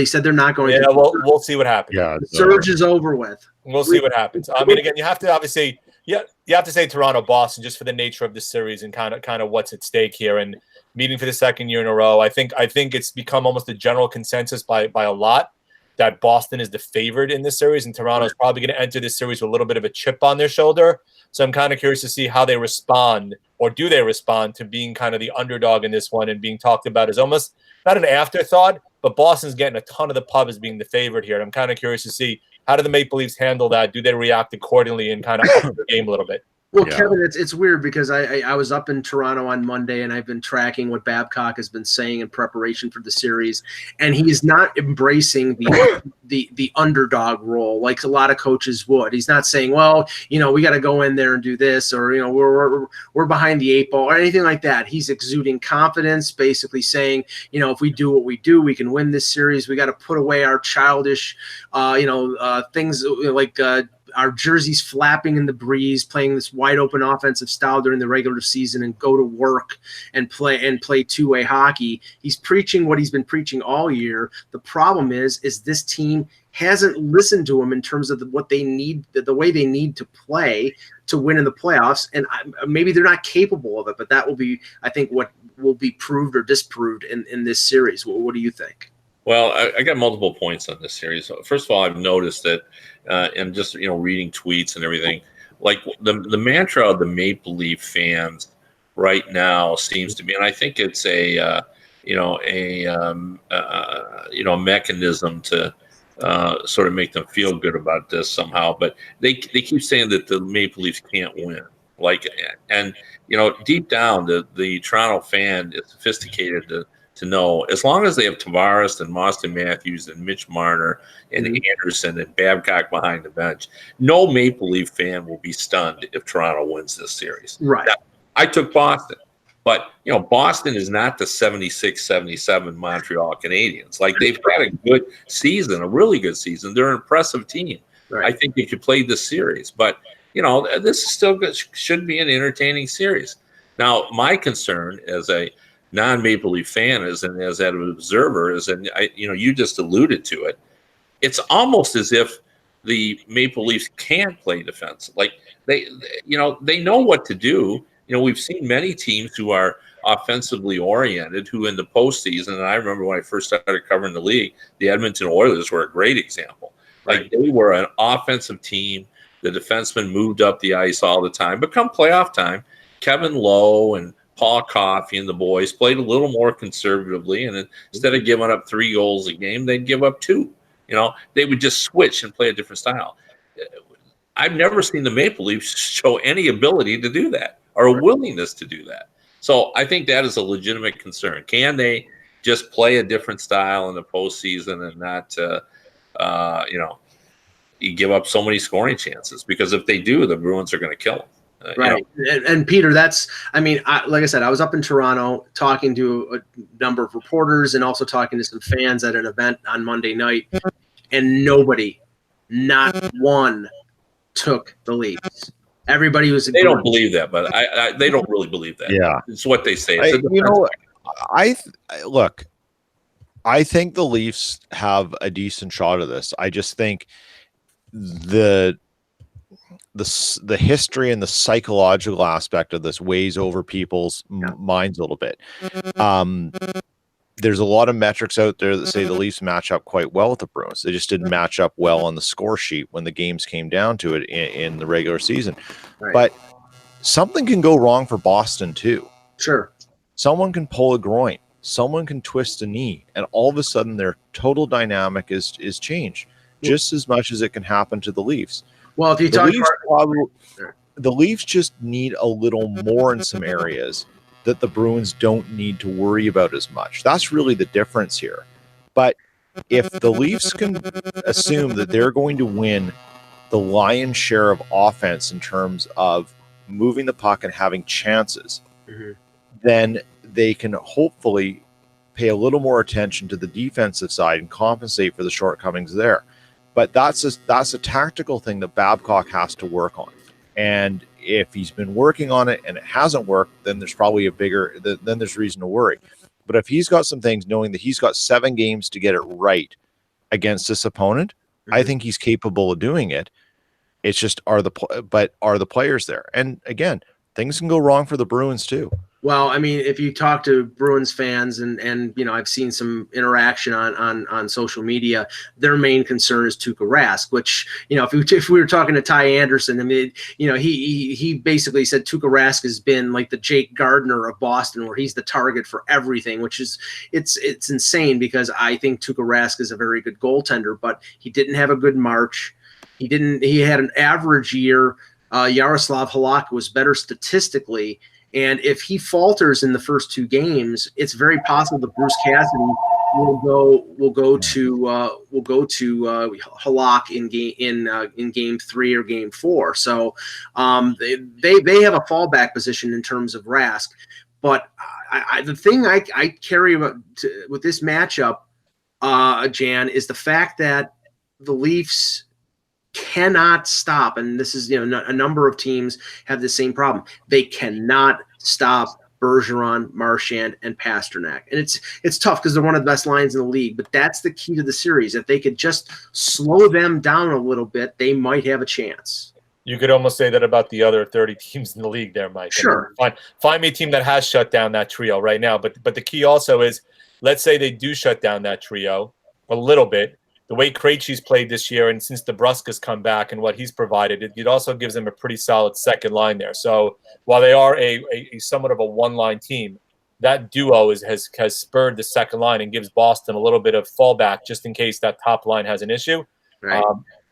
said they're not going. Yeah, we'll see what happens. Yeah, the surge is over with. We'll see what happens. I mean, again, you have to obviously, you have to say Toronto, Boston, just for the nature of the series and kind of what's at stake here. And meeting for the second year in a row, I think it's become almost a general consensus by a lot that Boston is the favorite in this series, and Toronto is probably going to enter this series with a little bit of a chip on their shoulder. So I'm kind of curious to see how they respond, or do they respond to being kind of the underdog in this one and being talked about as almost not an afterthought, but Boston's getting a ton of the pub as being the favorite here. And I'm kind of curious to see, how do the Maple Leafs handle that? Do they react accordingly and kind of up the game a little bit? Well, yeah. Kevin, it's weird because I was up in Toronto on Monday, and I've been tracking what Babcock has been saying in preparation for the series, and he is not embracing the underdog role like a lot of coaches would. He's not saying, well, we got to go in there and do this, or we're behind the eight ball or anything like that. He's exuding confidence, basically saying, if we do what we do, we can win this series. We got to put away our childish, things like. Our jerseys flapping in the breeze, playing this wide open offensive style during the regular season, and go to work and play two-way hockey. He's preaching what he's been preaching all year. The problem is this team hasn't listened to him in terms of what they need, the way they need to play to win in the playoffs. And maybe they're not capable of it, but that will be, I think, what will be proved or disproved in this series. What do you think? Well, I got multiple points on this series. First of all, I've noticed that, and just reading tweets and everything, like the mantra of the Maple Leaf fans right now seems to be, and I think it's a mechanism to sort of make them feel good about this somehow. But they keep saying that the Maple Leafs can't win. And deep down, the Toronto fan is sophisticated to know, as long as they have Tavares and Austin Matthews and Mitch Marner and Anderson and Babcock behind the bench, no Maple Leaf fan will be stunned if Toronto wins this series. Right. Now, I took Boston, but Boston is not the 76-77 Montreal Canadiens. Like, they've had a good season, a really good season. They're an impressive team. Right. I think they could play this series, but this is still good, should be an entertaining series. Now, my concern as a non-Maple Leaf fan as an observer is, and you just alluded to it, it's almost as if the Maple Leafs can't play defense. Like they know what to do. We've seen many teams who are offensively oriented who in the postseason, and I remember when I first started covering the league, the Edmonton Oilers were a great example. Like, they were an offensive team. The defensemen moved up the ice all the time. But come playoff time, Kevin Lowe and Paul Coffey and the boys played a little more conservatively, and instead of giving up 3 goals a game, they'd give up 2. They would just switch and play a different style. I've never seen the Maple Leafs show any ability to do that or a willingness to do that. So I think that is a legitimate concern. Can they just play a different style in the postseason and not, you give up so many scoring chances? Because if they do, the Bruins are going to kill them. Right. And Peter, like I said, I was up in Toronto talking to a number of reporters and also talking to some fans at an event on Monday night, and not one took the Leafs. Everybody was. They don't believe that, but they don't really believe that. Yeah, it's what they say. I think the Leafs have a decent shot of this. I just think the history and the psychological aspect of this weighs over people's minds a little bit. There's a lot of metrics out there that say the Leafs match up quite well with the Bruins. They just didn't match up well on the score sheet when the games came down to it in the regular season. Right. But something can go wrong for Boston too. Sure. Someone can pull a groin. Someone can twist a knee. And all of a sudden their total dynamic is changed just as much as it can happen to the Leafs. Well, if you the Leafs just need a little more in some areas that the Bruins don't need to worry about as much. That's really the difference here. But if the Leafs can assume that they're going to win the lion's share of offense in terms of moving the puck and having chances, then they can hopefully pay a little more attention to the defensive side and compensate for the shortcomings there. But that's a tactical thing that Babcock has to work on. And if he's been working on it and it hasn't worked, then there's probably then there's reason to worry. But if he's got some things, knowing that he's got 7 games to get it right against this opponent, I think he's capable of doing it. It's just are the players there? And again, things can go wrong for the Bruins too. Well, I mean, if you talk to Bruins fans and you know, I've seen some interaction on social media, their main concern is Tuukka Rask, which, you know, if we were talking to Ty Anderson, I mean, you know, he basically said Tuukka Rask has been like the Jake Gardner of Boston, where he's the target for everything, which is it's insane, because I think Tuukka Rask is a very good goaltender, but he didn't have a good March. He had an average year. Yaroslav Halak was better statistically. And if he falters in the first 2 games, it's very possible that Bruce Cassidy will go to Halak in game 3 or game 4. So they have a fallback position in terms of Rask. But the thing I carry with this matchup, Jan, is the fact that the Leafs cannot stop, and this is, you know, a number of teams have the same problem. They cannot stop Bergeron, Marchand, and Pasternak, and it's tough because they're one of the best lines in the league. But that's the key to the series. If they could just slow them down a little bit, they might have a chance. You could almost say that about the other 30 teams in the league there, Mike. Sure. I mean, find me a team that has shut down that trio right now. But the key also is, let's say they do shut down that trio a little bit. The way Krejci's played this year, and since DeBruska's come back and what he's provided, it also gives them a pretty solid second line there. So while they are a somewhat of a one-line team, that duo has spurred the second line and gives Boston a little bit of fallback just in case that top line has an issue. Right.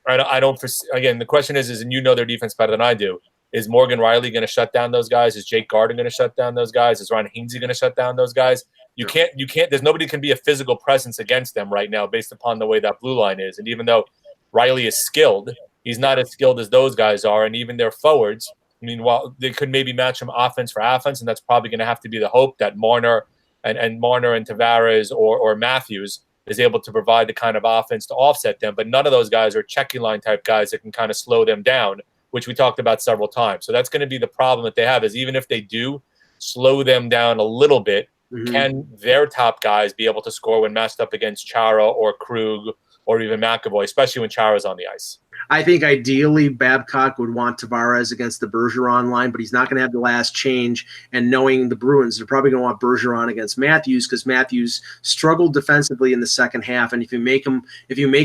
I don't foresee, again, the question is, and you know their defense better than I do, is Morgan Riley going to shut down those guys? Is Jake Gardner going to shut down those guys? Is Ron Hainsey going to shut down those guys? You can't, there's nobody can be a physical presence against them right now based upon the way that blue line is. And even though Riley is skilled, he's not as skilled as those guys are. And even their forwards, I mean, while they could maybe match them offense for offense, and that's probably going to have to be the hope that Marner and Tavares or Matthews is able to provide the kind of offense to offset them. But none of those guys are checking line type guys that can kind of slow them down, which we talked about several times. So that's going to be the problem that they have, is even if they do slow them down a little bit, can their top guys be able to score when matched up against Chara or Krug or even McAvoy, especially when Chara's on the ice? I think ideally Babcock would want Tavares against the Bergeron line, but he's not going to have the last change. And knowing the Bruins, they're probably going to want Bergeron against Matthews, because Matthews struggled defensively in the second half. And if you make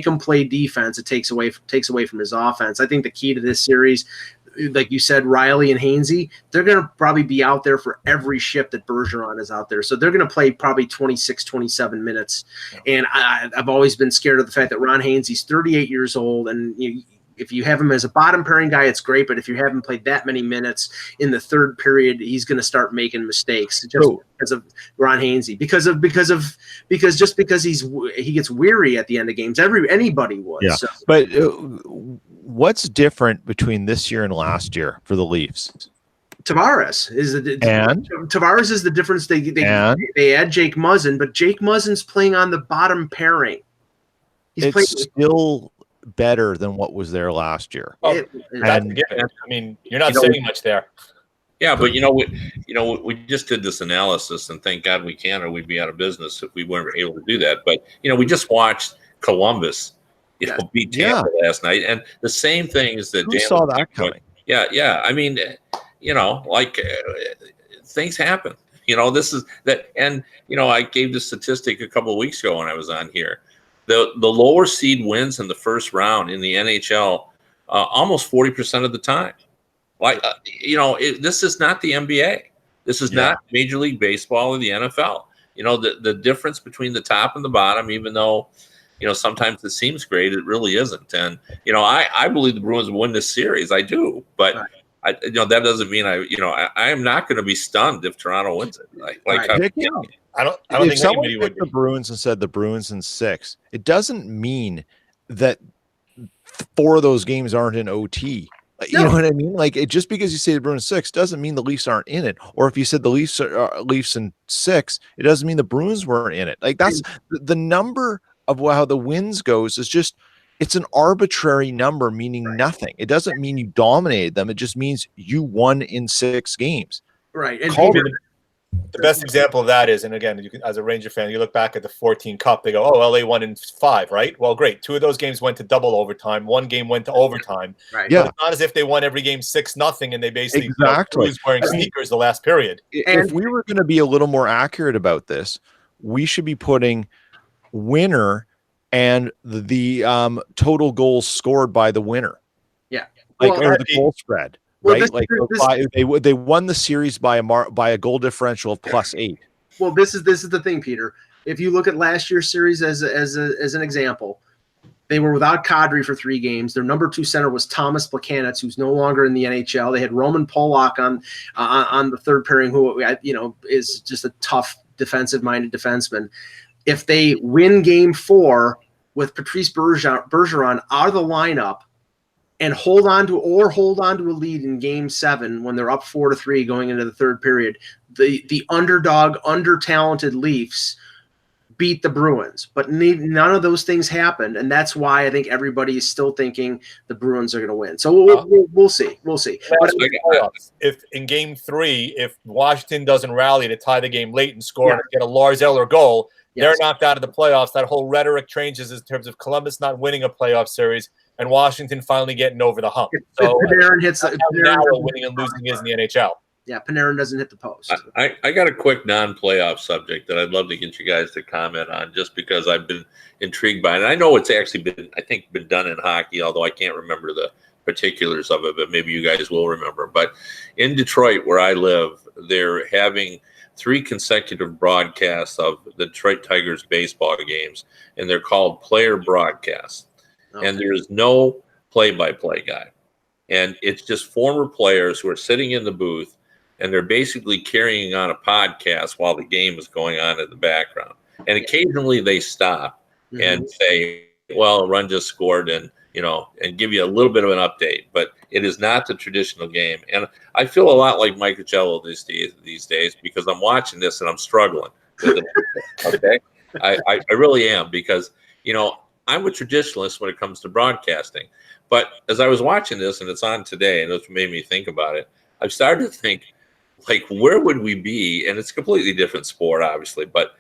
him play defense, it takes away from his offense. I think the key to this series, like you said, Riley and Hainsey, they're going to probably be out there for every shift that Bergeron is out there. So they're going to play probably 26, 27 minutes. And I've always been scared of the fact that Ron Hainsey's 38 years old, and if you have him as a bottom pairing guy, it's great. But if you haven't played that many minutes in the third period, he's going to start making mistakes just because of Ron Hainsey, because he gets weary at the end of games. Anybody would. Yeah. So. But what's different between this year and last year for the Leafs? Tavares is the difference. They add Jake Muzzin, but Jake Muzzin's playing on the bottom pairing. It's still better than what was there last year. I mean, you're not saying much there. Yeah, but we just did this analysis, and thank God we can, or we'd be out of business if we weren't able to do that. But we just watched Columbus, beat Tampa last night, and the same things that Who saw that coming? Yeah. I mean, things happen. This is that, and I gave the statistic a couple of weeks ago when I was on here. The lower seed wins in the first round in the NHL almost 40% of the time. This is not the NBA. This is not Major League Baseball or the NFL. The difference between the top and the bottom, even though sometimes it seems great, it really isn't. And I believe the Bruins will win this series. I do, but that doesn't mean I am not going to be stunned if Toronto wins it. I don't if think someone anybody would picked the be. Bruins and said the Bruins in 6, it doesn't mean that 4 of those games aren't in OT. You know what I mean? Like, just because you say the Bruins 6 doesn't mean the Leafs aren't in it. Or if you said the Leafs in 6, it doesn't mean the Bruins weren't in it. Like, that's the number of how the wins goes is just, it's an arbitrary number meaning nothing. It doesn't mean you dominated them. It just means you won in 6 games. Right. And the best example of that is, and again, you can, as a Ranger fan, you look back at the 14 Cup, they go, oh, LA won in 5, right? Well, great. 2 of those games went to double overtime. 1 game went to overtime. Right. Yeah. But it's not as if they won every game 6-0 and they basically was wearing sneakers the last period. If we were going to be a little more accurate about this, we should be putting winner and the total goals scored by the winner. Yeah. Or the goal spread. Well, right, they won the series by a goal differential of +8. Well, this is the thing, Peter. If you look at last year's series as an example, they were without Kadri for 3 games. Their number 2 center was Thomas Plekanec, who's no longer in the NHL. They had Roman Polak on the third pairing, who is just a tough defensive-minded defenseman. If they win Game 4 with Patrice Bergeron out of the lineup, and hold on to a lead in Game 7 when they're up 4-3 going into the third period, the underdog, under-talented Leafs beat the Bruins. But none of those things happened, and that's why I think everybody is still thinking the Bruins are going to win. So we'll see. We'll see. But if in Game 3, if Washington doesn't rally to tie the game late and score and get a Lars Eller goal, they're knocked out of the playoffs. That whole rhetoric changes in terms of Columbus not winning a playoff series and Washington finally getting over the hump. So Panarin hits narrow winning and losing is in the NHL. Yeah, Panarin doesn't hit the post. I got a quick non-playoff subject that I'd love to get you guys to comment on, just because I've been intrigued by it. And I know it's actually been done in hockey, although I can't remember the particulars of it, but maybe you guys will remember. But in Detroit, where I live, they're having 3 consecutive broadcasts of the Detroit Tigers baseball games, and they're called player broadcasts. Okay. And there's no play-by-play guy. And it's just former players who are sitting in the booth, and they're basically carrying on a podcast while the game is going on in the background. And occasionally they stop and say, well, a run just scored, and give you a little bit of an update. But it is not the traditional game. And I feel a lot like Mike Jello these days, because I'm watching this and I'm struggling with it. Okay? I really am, because, I'm a traditionalist when it comes to broadcasting. But as I was watching this, and it's on today, and it's made me think about it, I've started to think, like, where would we be? And it's a completely different sport, obviously, but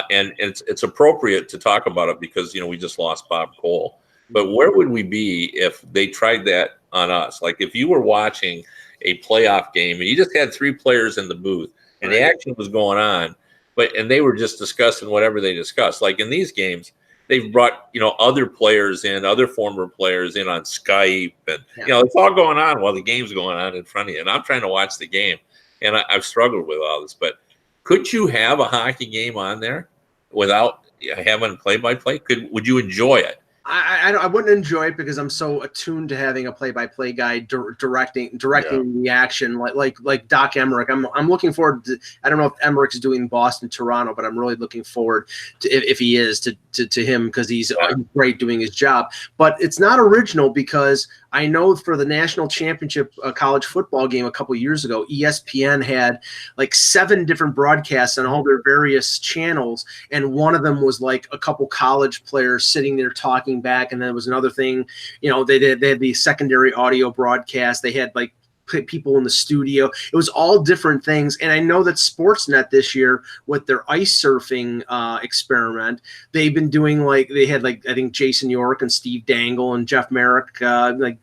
and it's appropriate to talk about it because, we just lost Bob Cole. But where would we be if they tried that on us? Like, if you were watching a playoff game and you just had 3 players in the booth and the action was going on, and they were just discussing whatever they discussed. Like in these games, they've brought, other players in, other former players in on Skype, and it's all going on while the game's going on in front of you. And I'm trying to watch the game, and I've struggled with all this. But could you have a hockey game on there without having play-by-play? Would you enjoy it? I wouldn't enjoy it because I'm so attuned to having a play-by-play guy directing the action, like Doc Emmerich. I'm looking forward to. I don't know if Emmerich's doing Boston, Toronto, but I'm really looking forward to if he is to him, because he's great doing his job. But it's not original, because I know for the national championship college football game a couple years ago, ESPN had like 7 different broadcasts on all their various channels, and one of them was like a couple college players sitting there talking back, and then there was another thing, they had the secondary audio broadcast. They had like people in the studio. It was all different things. And I know that Sportsnet this year, with their ice surfing experiment, they've been doing they had I think Jason York and Steve Dangle and Jeff Merrick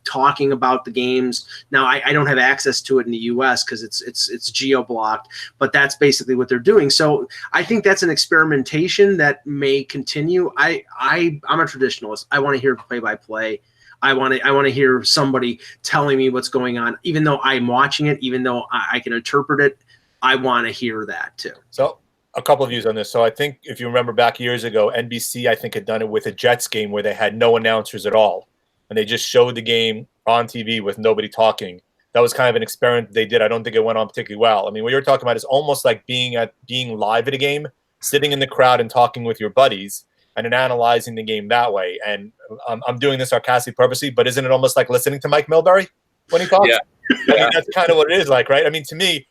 talking about the games. Now I don't have access to it in the US because it's geo-blocked, but that's basically what they're doing. So I think that's an experimentation that may continue. I'm a traditionalist. I want to hear play-by-play. I want to hear somebody telling me what's going on, even though I'm watching it, even though I can interpret it. I want to hear that too. So a couple of views on this. So I think if you remember back years ago, NBC, I think, had done it with a Jets game where they had no announcers at all, and they just showed the game on TV with nobody talking. That was kind of an experiment they did. I don't think it went on particularly well. I mean, what you're talking about is almost like being live at a game, sitting in the crowd and talking with your buddies and then analyzing the game that way. And I'm doing this sarcastically purposely, but isn't it almost like listening to Mike Milbury when he talks? Yeah. I mean, that's kind of what it is like, right? I mean, to me,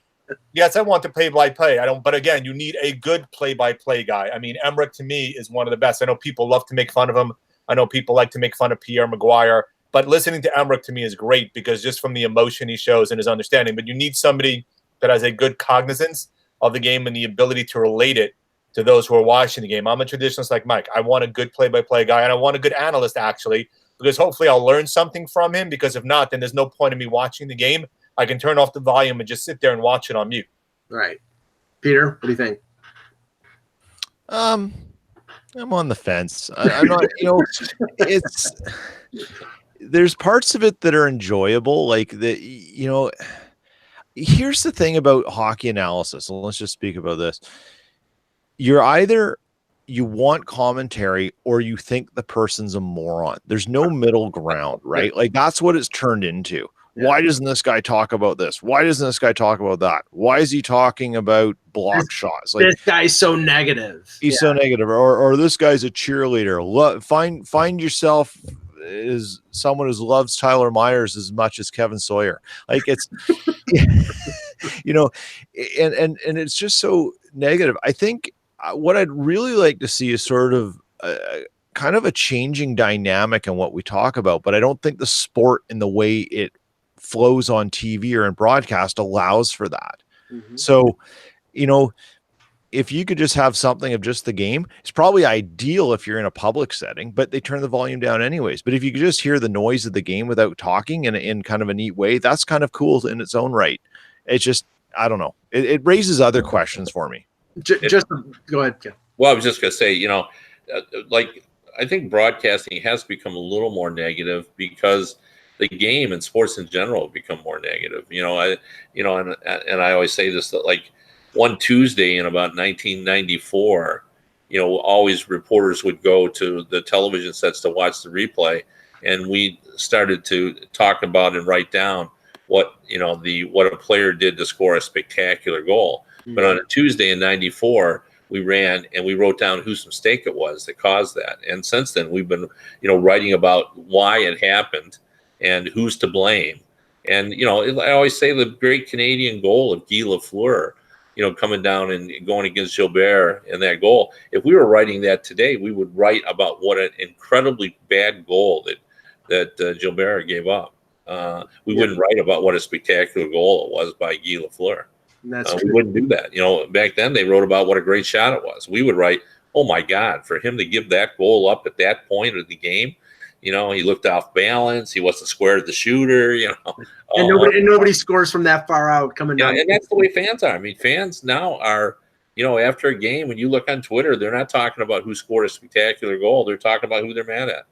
yes, I want to play-by-play. But again, you need a good play-by-play guy. I mean, Emmerich to me is one of the best. I know people love to make fun of him. I know people like to make fun of Pierre Maguire. But listening to Emmerich to me is great because just from the emotion he shows and his understanding. But you need somebody that has a good cognizance of the game and the ability to relate it to those who are watching the game. I'm a traditionalist like Mike. I want a good play-by-play guy, and I want a good analyst, actually, because hopefully I'll learn something from him, because if not, then there's no point in me watching the game. I can turn off the volume and just sit there and watch it on mute. Right. Peter, what do you think? I'm on the fence. I'm not, it's there's parts of it that are enjoyable. Like here's the thing about hockey analysis. And let's just speak about this. You're either you want commentary or you think the person's a moron. There's no middle ground, right? Like that's what it's turned into. Yeah. Why doesn't this guy talk about this? Why doesn't this guy talk about that? Why is he talking about block shots? Like this guy's so negative. He's so negative. Or this guy's a cheerleader. Find yourself as someone who loves Tyler Myers as much as Kevin Sawyer. Like it's and it's just so negative. I think what I'd really like to see is sort of kind of a changing dynamic in what we talk about, but I don't think the sport in the way it flows on TV or in broadcast allows for that. Mm-hmm. So, if you could just have something of just the game, it's probably ideal if you're in a public setting, but they turn the volume down anyways. But if you could just hear the noise of the game without talking in kind of a neat way, that's kind of cool in its own right. It's just, I don't know. It raises other questions for me. Just go ahead, Ken. Well, I was just going to say, I think broadcasting has become a little more negative because the game and sports in general have become more negative. And I always say this, that like one Tuesday in about 1994, always reporters would go to the television sets to watch the replay, and we started to talk about and write down what a player did to score a spectacular goal. Mm-hmm. But on a Tuesday in 94, we ran and we wrote down whose mistake it was that caused that. And since then, we've been, writing about why it happened and who's to blame. And, I always say the great Canadian goal of Guy Lafleur, coming down and going against Gilbert in that goal. If we were writing that today, we would write about what an incredibly bad goal that Gilbert gave up. We wouldn't write about what a spectacular goal it was by Guy Lafleur. We wouldn't do that. Back then they wrote about what a great shot it was. We would write, oh my God, for him to give that goal up at that point of the game, he looked off balance. He wasn't square to the shooter, And nobody scores from that far out coming down. And that's the way fans are. I mean, fans now are, after a game, when you look on Twitter, they're not talking about who scored a spectacular goal. They're talking about who they're mad at.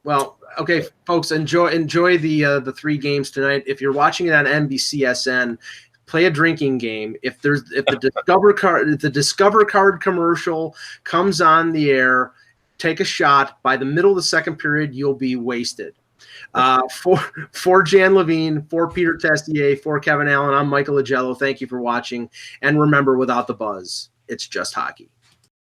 Well, okay, folks, enjoy the 3 games tonight. If you're watching it on NBCSN, play a drinking game. If the Discover card commercial comes on the air, take a shot. By the middle of the second period, you'll be wasted. For Jan Levine, for Peter Testier, for Kevin Allen, I'm Michael Agello. Thank you for watching. And remember, without the buzz, it's just hockey.